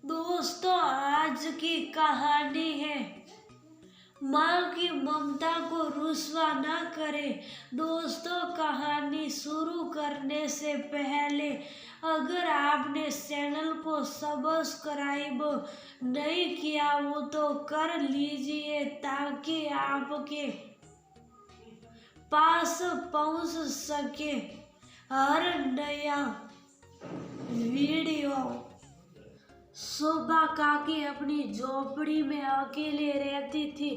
दोस्तों, आज की कहानी है माँ की ममता को रुस्वा न करें। दोस्तों, कहानी शुरू करने से पहले अगर आपने चैनल को सब्सक्राइब नहीं किया हो तो कर लीजिए ताकि आपके पास पहुंच सके हर नया वीडियो। शोभा काकी अपनी झोपड़ी में अकेले रहती थी।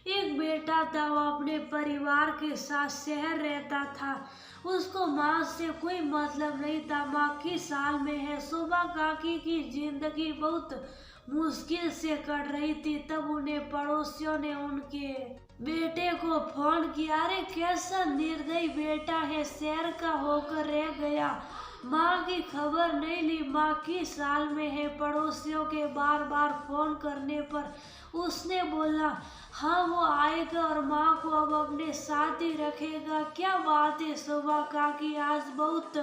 एक बेटा था, वो अपने परिवार के साथ शहर रहता था। उसको माँ से कोई मतलब नहीं था। माँ किस साल में है। शोभा काकी की जिंदगी बहुत मुश्किल से कट रही थी। तब उन्हें पड़ोसियों ने उनके बेटे को फोन किया। अरे कैसा निर्दयी बेटा है, शहर का होकर रह गया। माँ की खबर नहीं ली। माँ किस साल में है। पड़ोसियों के बार बार फोन करने पर उसने बोला हाँ वो आएगा और माँ को अब अपने साथ ही रखेगा। क्या बात है, शोभा काकी आज बहुत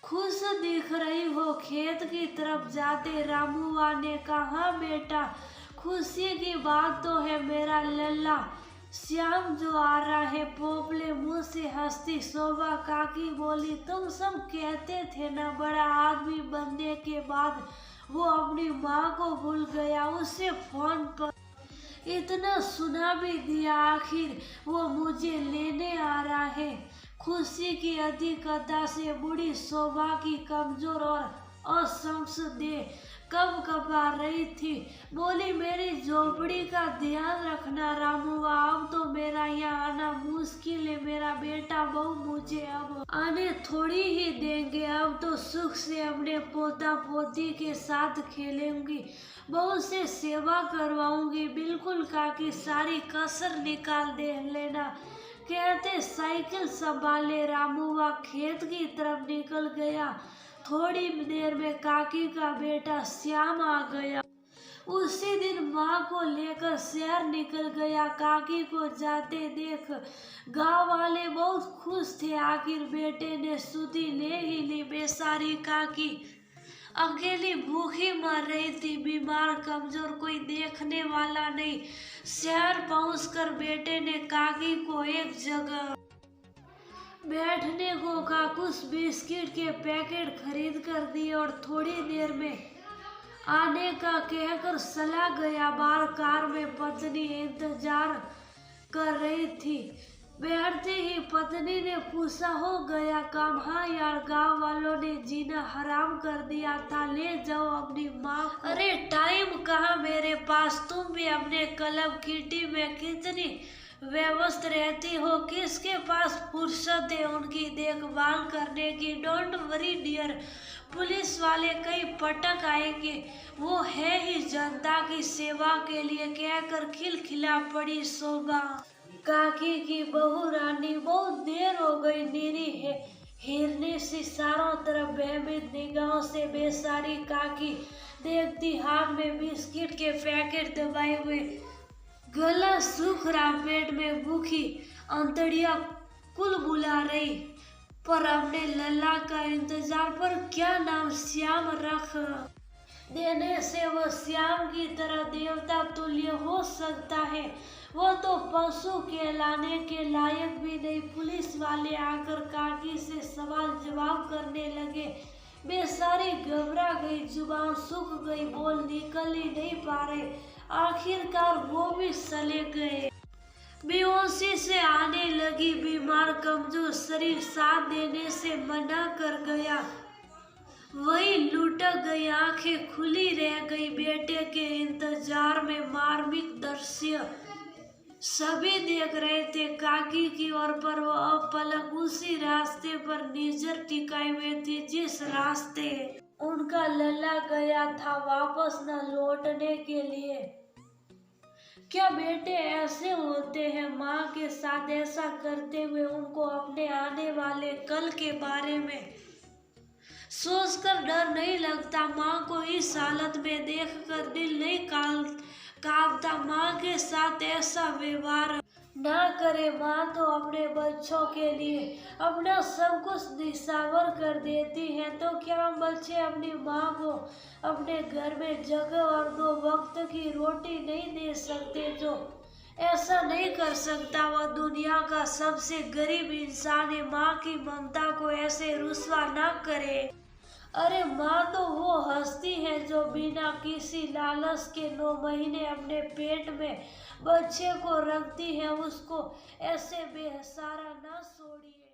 खुश दिख रही हो। खेत की तरफ जाते रामूआ ने कहा बेटा, खुशी की बात तो है मेरा लल्ला। श्याम जो आ रहा है। पोपले मुंह से हंसती शोभा काकी बोली तुम सब कहते थे ना, बड़ा आदमी बनने के बाद वो अपनी माँ को भूल गया। उसे फोन पर इतना सुना भी दिया, आखिर वो मुझे लेने आ रहा है। खुशी की अधिकता से बूढ़ी शोभा की कमजोर और असंख्स देह कब कपा रही थी। बोली मेरी झोपड़ी का ध्यान रखना रामूआ, अब तो मेरा यहाँ आना मुश्किल है। मेरा बेटा बहू मुझे अब आने थोड़ी ही देंगे। अब तो सुख से अपने पोता पोती के साथ खेलूंगी, बहू से सेवा करवाऊंगी। बिल्कुल काकी, सारी कसर निकाल दे लेना। कहते साइकिल संभाले रामूआ खेत की तरफ निकल गया। थोड़ी देर में काकी का बेटा श्याम आ गया। उसी दिन माँ को लेकर शहर निकल गया। काकी को जाते देख गांव वाले बहुत खुश थे। आखिर बेटे ने सुधी ले ही ली। बेचारी काकी अकेली भूखी मर रही थी, बीमार कमजोर, कोई देखने वाला नहीं। शहर पहुंचकर बेटे ने काकी को एक जगह बैठने को कहा। कुछ बिस्किट के पैकेट खरीद कर दिए और थोड़ी देर में आने का कहकर चला गया। बाहर कार में पत्नी इंतजार कर रही थी। बैठते ही पत्नी ने पूछा हो गया काम। हाँ यार, गांव वालों ने जीना हराम कर दिया था, ले जाओ अपनी माँ को। अरे टाइम कहाँ मेरे पास, तुम भी अपने क्लब किटी में कितनी व्यस्त रहती हो, किसके पास फुर्सत है उनकी देखभाल करने की। डोंट वरी डियर, पुलिस वाले कई पटक आएंगे, वो है ही जनता की सेवा के लिए, कहकर खिलखिला पड़ी शोभा काकी की बहू रानी। बहुत देर हो गई। नीरी है हिरने से चारों तरफ भयभीत निगाहों से बेचारी काकी देखती, हाथ में बिस्किट के पैकेट दबाए हुए, गला सूख रहा, पेट में भूखी अंतड़िया कुल बुला रही। पर अपने लल्ला का इंतजार पर क्या नाम श्याम रख देने से वह श्याम की तरह देवता तुल्य हो सकता है। वो तो पशु कहलाने के लायक भी नहीं। पुलिस वाले आकर काकी से सवाल जवाब करने लगे। बेचारी घबरा गई, जुबान सूख गई, बोल निकल ही नहीं पा रहे। आखिरकार वो भी चले गए। बेहोशी से आने लगी, बीमार कमजोर शरीर साथ देने से मना कर गया। वही लुटक गई, आंखें खुली रह गई। बेटे के इंतजार में मार्मिक दृश्य सभी देख रहे थे काकी की ओर, पर वो अपलक उसी रास्ते पर नजर टिकाए हुए थी जिस रास्ते उनका लल्ला गया था, वापस न लौटने के लिए। क्या बेटे ऐसे होते हैं? माँ के साथ ऐसा करते हुए उनको अपने आने वाले कल के बारे में सोचकर डर नहीं लगता? माँ को इस हालत में देखकर दिल नहीं कांपता? माँ के साथ ऐसा व्यवहार ना करे माँ तो अपने बच्चों के लिए अपना सब कुछ निछावर कर देती है, तो क्या बच्चे अपनी माँ को अपने घर में जगह और 2 वक्त की रोटी नहीं दे सकते? जो ऐसा नहीं कर सकता वह दुनिया का सबसे गरीब इंसान है। माँ की ममता को ऐसे रुस्वा ना करे। अरे माँ तो वो हस्ती है जो बिना किसी लालच के 9 महीने अपने पेट में बच्चे को रखती है, उसको ऐसे बेसहारा ना छोड़िए।